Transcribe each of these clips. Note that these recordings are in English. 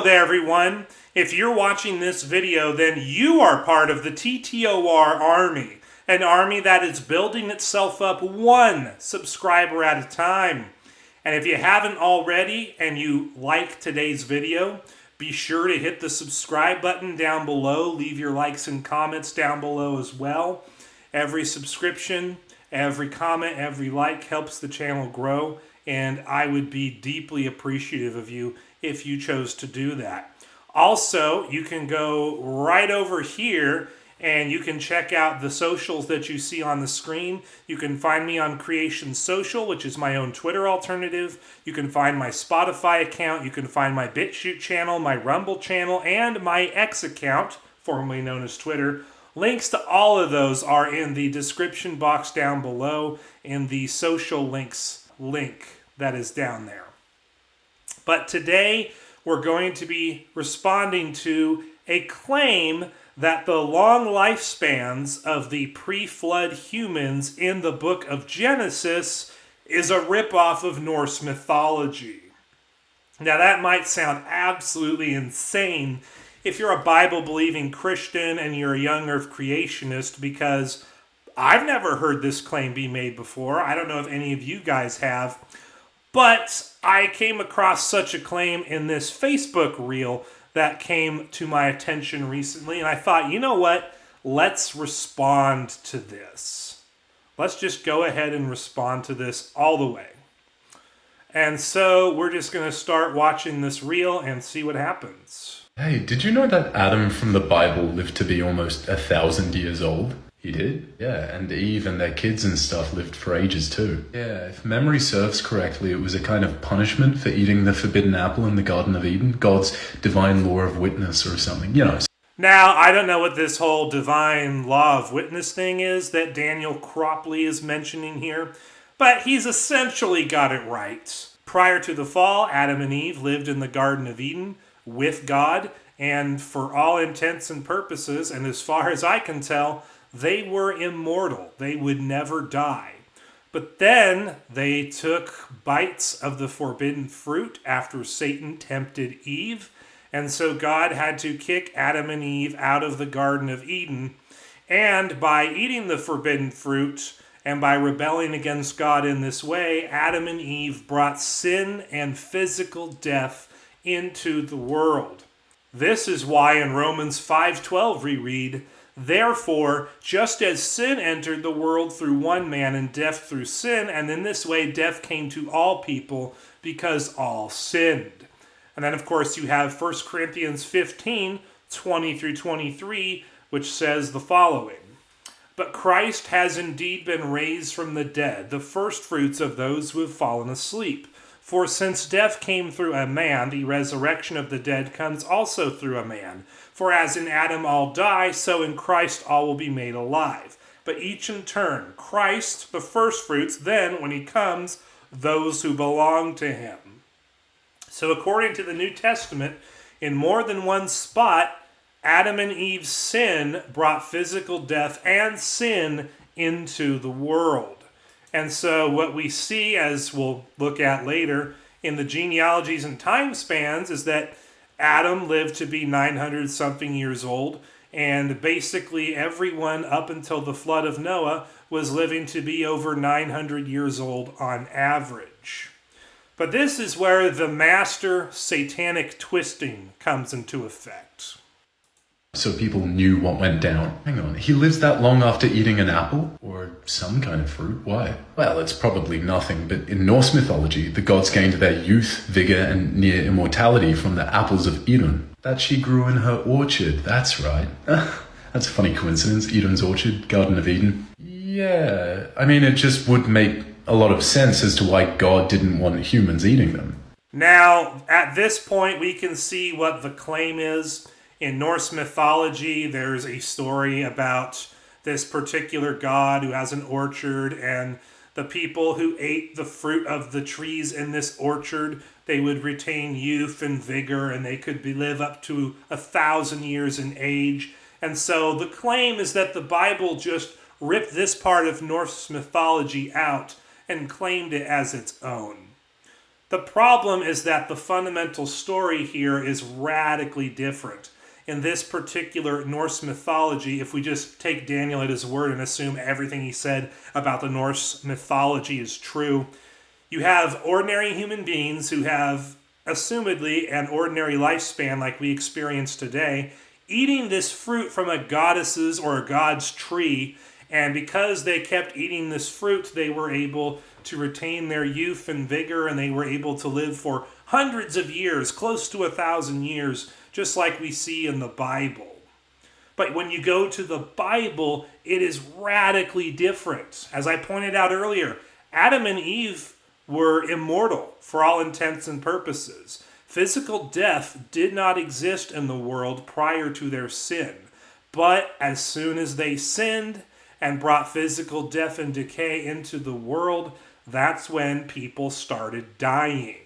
there, everyone. If you're watching this video, then you are part of the TTOR army, an army that is building itself up one subscriber at a time. And if you haven't already and you like today's video, be sure to hit the subscribe button down below. Leave your likes and comments down below as well. Every subscription, every comment, every like helps the channel grow, and I would be deeply appreciative of you if you chose to do that. Also, you can go right over here and you can check out the socials that you see on the screen. You can find me on Creation Social, which is my own Twitter alternative. You can find my Spotify account. You can find my BitChute channel, my Rumble channel, and my X account, formerly known as Twitter. Links to all of those are in the description box down below in the social links link that is down there. But today we're going to be responding to a claim that the long lifespans of the pre-flood humans in the book of Genesis is a ripoff of Norse mythology. Now that might sound absolutely insane if you're a Bible-believing Christian and you're a young earth creationist, because I've never heard this claim be made before. I don't know if any of you guys have. But I came across such a claim in this Facebook reel that came to my attention recently, and I thought, you know what? Let's respond to this. Let's just go ahead and respond to this all the way. And so we're just going to start watching this reel and see what happens. Hey, did you know that Adam from the Bible lived to be almost 1,000 years old? He did? Yeah, and Eve and their kids and stuff lived for ages too. Yeah, if memory serves correctly, it was a kind of punishment for eating the forbidden apple in the Garden of Eden, God's divine law of witness or something, you know. Now, I don't know what this whole divine law of witness thing is that Daniel Cropley is mentioning here, but he's essentially got it right. Prior to the fall, Adam and Eve lived in the Garden of Eden with God, and for all intents and purposes, and as far as I can tell, they were immortal. They would never die. But then they took bites of the forbidden fruit after Satan tempted Eve. And so God had to kick Adam and Eve out of the Garden of Eden. And by eating the forbidden fruit and by rebelling against God in this way, Adam and Eve brought sin and physical death into the world. This is why in Romans 5:12 we read, "Therefore, just as sin entered the world through one man and death through sin, and in this way death came to all people because all sinned." And then, of course, you have 1 Corinthians 15:20 through 23, which says the following, "But Christ has indeed been raised from the dead, the firstfruits of those who have fallen asleep. For since death came through a man, the resurrection of the dead comes also through a man. For as in Adam all die, so in Christ all will be made alive. But each in turn, Christ the firstfruits, then when he comes, those who belong to him." So according to the New Testament, in more than one spot, Adam and Eve's sin brought physical death and sin into the world. And so what we see, as we'll look at later, in the genealogies and time spans is that Adam lived to be 900-something years old, and basically everyone up until the flood of Noah was living to be over 900 years old on average. But this is where the master satanic twisting comes into effect. So people knew what went down. Hang on, he lives that long after eating an apple? Or some kind of fruit? Why? Well, it's probably nothing, but in Norse mythology, the gods gained their youth, vigor, and near immortality from the apples of Eden. That she grew in her orchard, that's right. That's a funny coincidence, Eden's orchard, Garden of Eden. Yeah, I mean, it just would make a lot of sense as to why God didn't want humans eating them. Now, at this point, we can see what the claim is. In Norse mythology, there's a story about this particular god who has an orchard, and the people who ate the fruit of the trees in this orchard, they would retain youth and vigor, and they could live up to 1,000 years in age. And so the claim is that the Bible just ripped this part of Norse mythology out and claimed it as its own. The problem is that the fundamental story here is radically different. In this particular Norse mythology, if we just take Daniel at his word and assume everything he said about the Norse mythology is true, you have ordinary human beings who have, assumedly, an ordinary lifespan like we experience today, eating this fruit from a goddess's or a god's tree, and because they kept eating this fruit, they were able to retain their youth and vigor, and they were able to live for hundreds of years, close to 1,000 years, just like we see in the Bible. But when you go to the Bible, it is radically different. As I pointed out earlier, Adam and Eve were immortal for all intents and purposes. Physical death did not exist in the world prior to their sin. But as soon as they sinned and brought physical death and decay into the world, that's when people started dying.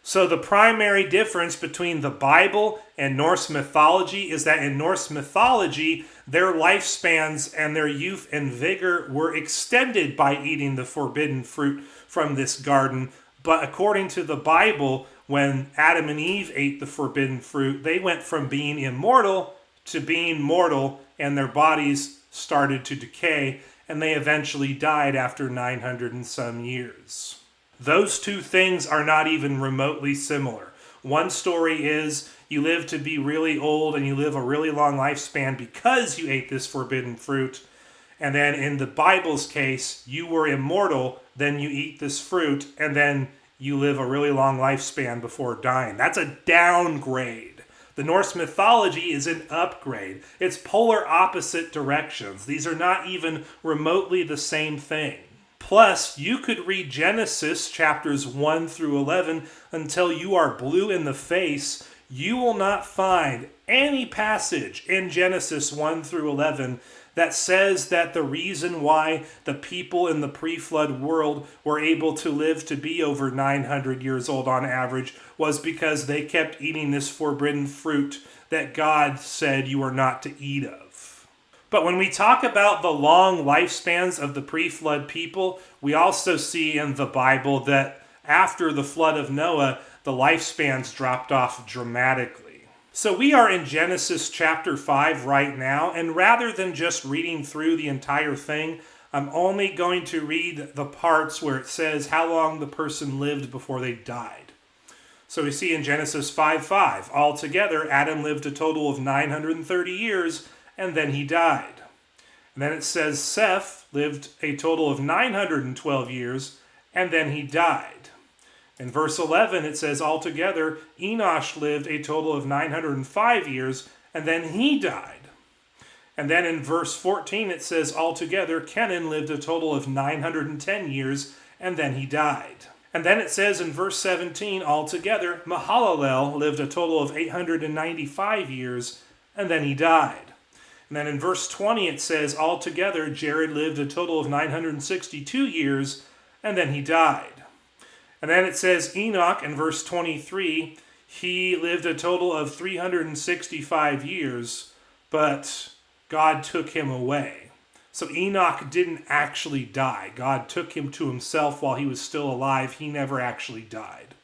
So the primary difference between the Bible and Norse mythology is that in Norse mythology, their lifespans and their youth and vigor were extended by eating the forbidden fruit from this garden. But according to the Bible, when Adam and Eve ate the forbidden fruit, they went from being immortal to being mortal, and their bodies started to decay, and they eventually died after 900 and some years. Those two things are not even remotely similar. One story is you live to be really old and you live a really long lifespan because you ate this forbidden fruit. And then in the Bible's case, you were immortal, then you eat this fruit, and then you live a really long lifespan before dying. That's a downgrade. The Norse mythology is an upgrade. It's polar opposite directions. These are not even remotely the same thing. Plus, you could read Genesis chapters 1 through 11 until you are blue in the face. You will not find any passage in Genesis 1 through 11 that says that the reason why the people in the pre-flood world were able to live to be over 900 years old on average was because they kept eating this forbidden fruit that God said you are not to eat of. But when we talk about the long lifespans of the pre-flood people, we also see in the Bible that after the flood of Noah, the lifespans dropped off dramatically. So we are in Genesis chapter 5 right now, and rather than just reading through the entire thing, I'm only going to read the parts where it says how long the person lived before they died. So we see in Genesis 5:5, altogether Adam lived a total of 930 years, and then he died. And then it says Seth lived a total of 912 years, and then he died. In verse 11, it says altogether Enosh lived a total of 905 years, and then he died. And then in verse 14, it says altogether Kenan lived a total of 910 years, and then he died. And then it says in verse 17, altogether Mahalalel lived a total of 895 years, and then he died. And then in verse 20 it says, altogether Jared lived a total of 962 years, and then he died. And then it says Enoch in verse 23, he lived a total of 365 years, but God took him away. So Enoch didn't actually die. God took him to himself while he was still alive. He never actually died.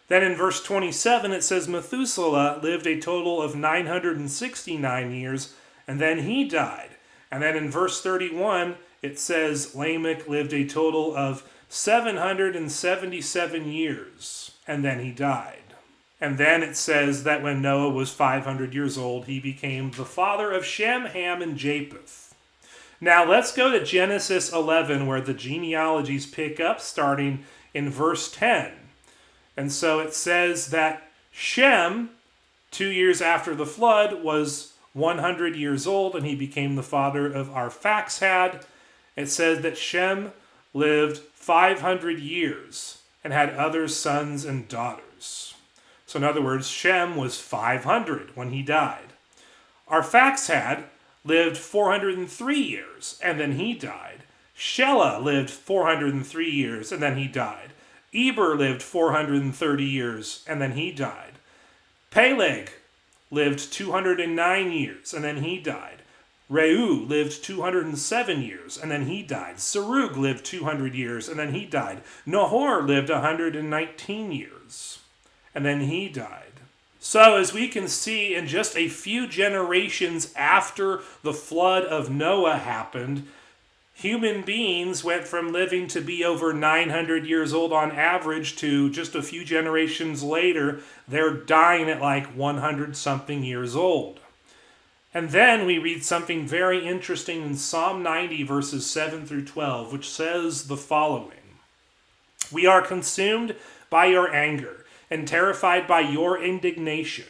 Then in verse 27 it says Methuselah lived a total of 969 years, and then he died. And then in verse 31, it says Lamech lived a total of 777 years, and then he died. And then it says that when Noah was 500 years old, he became the father of Shem, Ham, and Japheth. Now let's go to Genesis 11, where the genealogies pick up, starting in verse 10. And so it says that Shem, 2 years after the flood, was 100 years old, and he became the father of Arphaxad. It says that Shem lived 500 years and had other sons and daughters. So in other words, Shem was 500 when he died. Arphaxad lived 403 years, and then he died. Shelah lived 403 years, and then he died. Eber lived 430 years, and then he died. Peleg lived 209 years, and then he died. Reu lived 207 years, and then he died. Serug lived 200 years, and then he died. Nahor lived 119 years, and then he died. So as we can see, in just a few generations after the flood of Noah happened, human beings went from living to be over 900 years old on average to just a few generations later, they're dying at like 100-something years old. And then we read something very interesting in Psalm 90, verses 7 through 12, which says the following: "We are consumed by your anger and terrified by your indignation.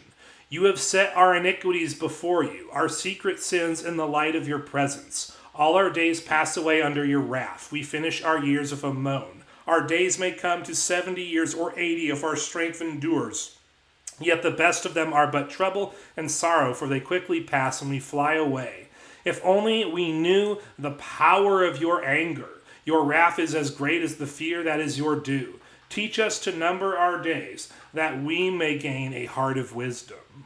You have set our iniquities before you, our secret sins in the light of your presence. All our days pass away under your wrath. We finish our years with a moan. Our days may come to 70 years or 80 if our strength endures. Yet the best of them are but trouble and sorrow, for they quickly pass and we fly away. If only we knew the power of your anger. Your wrath is as great as the fear that is your due. Teach us to number our days, that we may gain a heart of wisdom."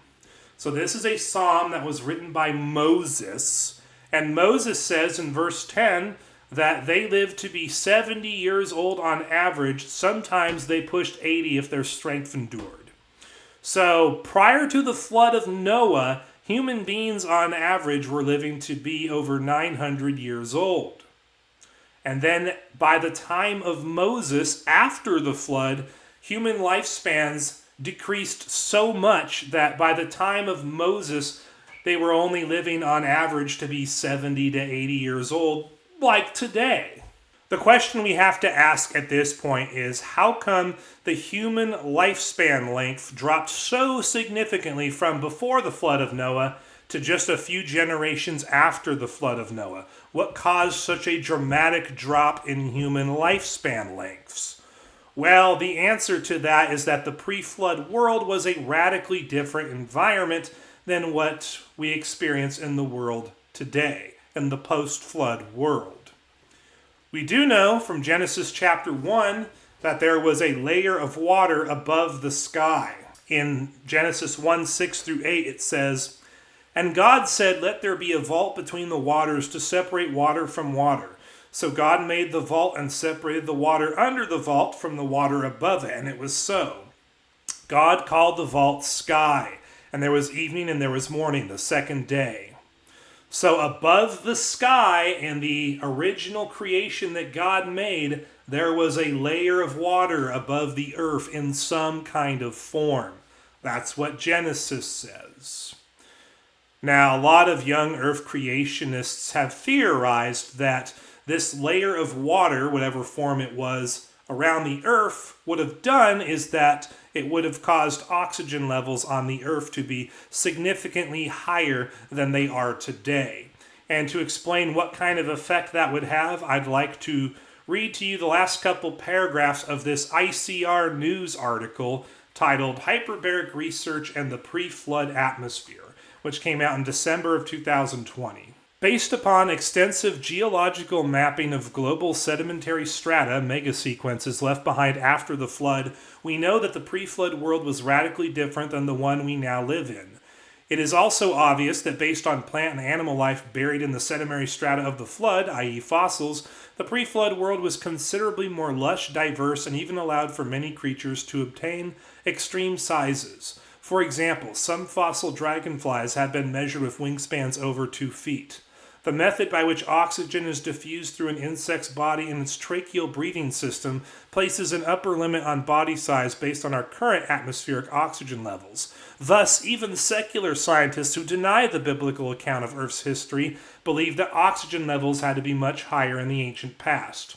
So this is a psalm that was written by Moses, and Moses says in verse 10 that they lived to be 70 years old on average. Sometimes they pushed 80 if their strength endured. So prior to the flood of Noah, human beings on average were living to be over 900 years old. And then by the time of Moses, after the flood, human lifespans decreased so much that by the time of Moses, they were only living on average to be 70 to 80 years old, like today. The question we have to ask at this point is, how come the human lifespan length dropped so significantly from before the flood of Noah to just a few generations after the flood of Noah? What caused such a dramatic drop in human lifespan lengths? Well, the answer to that is that the pre-flood world was a radically different environment than what we experience in the world today, in the post-flood world. We do know from Genesis chapter 1 that there was a layer of water above the sky. In Genesis 1, 6 through 8, it says, "And God said, let there be a vault between the waters to separate water from water. So God made the vault and separated the water under the vault from the water above it, and it was so. God called the vault sky, and there was evening and there was morning, the second day." So above the sky and the original creation that God made, there was a layer of water above the earth in some kind of form. That's what Genesis says. Now, a lot of young earth creationists have theorized that this layer of water, whatever form it was, around the earth would have done is that it would have caused oxygen levels on the earth to be significantly higher than they are today. And to explain what kind of effect that would have, I'd like to read to you the last couple paragraphs of this ICR news article titled "Hyperbaric Research and the Pre-Flood Atmosphere," which came out in December of 2020. Based upon extensive geological mapping of global sedimentary strata, megasequences left behind after the flood, we know that the pre-flood world was radically different than the one we now live in. It is also obvious that based on plant and animal life buried in the sedimentary strata of the flood, i.e. fossils, the pre-flood world was considerably more lush, diverse, and even allowed for many creatures to obtain extreme sizes. For example, some fossil dragonflies have been measured with wingspans over 2 feet. The method by which oxygen is diffused through an insect's body in its tracheal breathing system places an upper limit on body size based on our current atmospheric oxygen levels. Thus, even secular scientists who deny the biblical account of Earth's history believe that oxygen levels had to be much higher in the ancient past.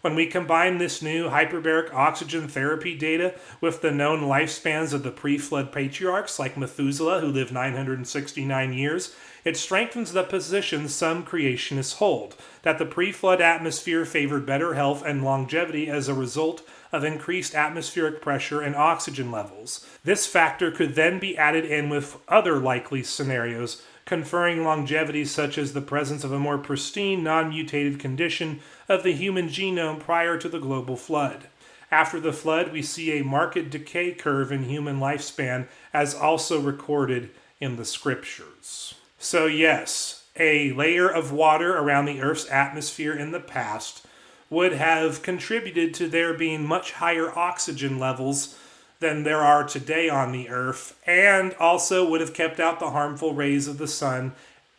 When we combine this new hyperbaric oxygen therapy data with the known lifespans of the pre-flood patriarchs like Methuselah, who lived 969 years, it strengthens the position some creationists hold, that the pre-flood atmosphere favored better health and longevity as a result of increased atmospheric pressure and oxygen levels. This factor could then be added in with other likely scenarios, conferring longevity such as the presence of a more pristine, non-mutated condition of the human genome prior to the global flood. After the flood, we see a marked decay curve in human lifespan, as also recorded in the scriptures. So yes, a layer of water around the Earth's atmosphere in the past would have contributed to there being much higher oxygen levels than there are today on the Earth, and also would have kept out the harmful rays of the sun,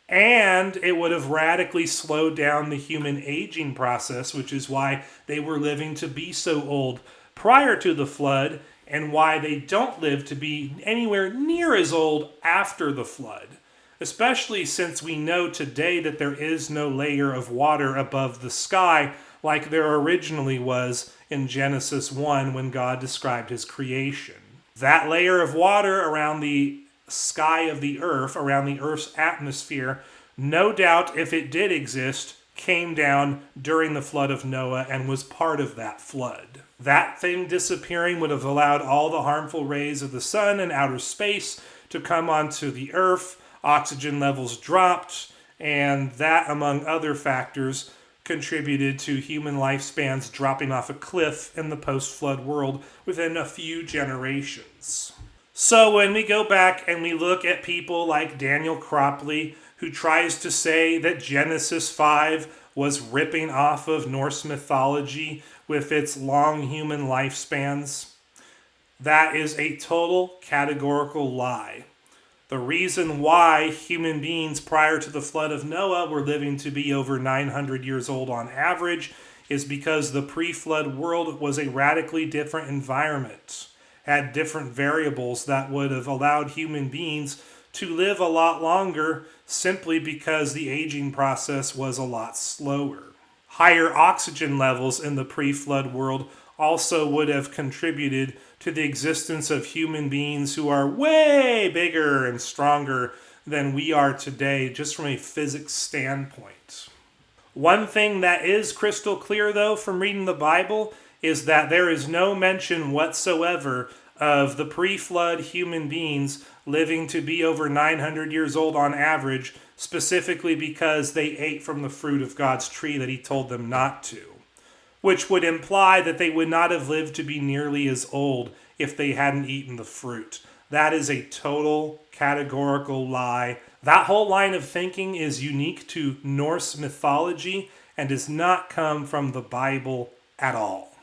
and it would have radically slowed down the human aging process, which is why they were living to be so old prior to the flood, and why they don't live to be anywhere near as old after the flood. Especially since we know today that there is no layer of water above the sky like there originally was in Genesis 1 when God described his creation. That layer of water around the sky of the earth, around the earth's atmosphere, no doubt if it did exist, came down during the flood of Noah and was part of that flood. That thing disappearing would have allowed all the harmful rays of the sun and outer space to come onto the earth. Oxygen levels dropped, and that, among other factors, contributed to human lifespans dropping off a cliff in the post-flood world within a few generations. So when we go back and we look at people like Daniel Cropley, who tries to say that Genesis 5 was ripping off of Norse mythology with its long human lifespans, that is a total categorical lie. The reason why human beings prior to the flood of Noah were living to be over 900 years old on average is because the pre-flood world was a radically different environment, had different variables that would have allowed human beings to live a lot longer simply because the aging process was a lot slower. Higher oxygen levels in the pre-flood world also would have contributed to the existence of human beings who are way bigger and stronger than we are today, just from a physics standpoint. One thing that is crystal clear, though, from reading the Bible is that there is no mention whatsoever of the pre-flood human beings living to be over 900 years old on average, specifically because they ate from the fruit of God's tree that he told them not to, which would imply that they would not have lived to be nearly as old if they hadn't eaten the fruit. That is a total categorical lie. That whole line of thinking is unique to Norse mythology and does not come from the Bible at all.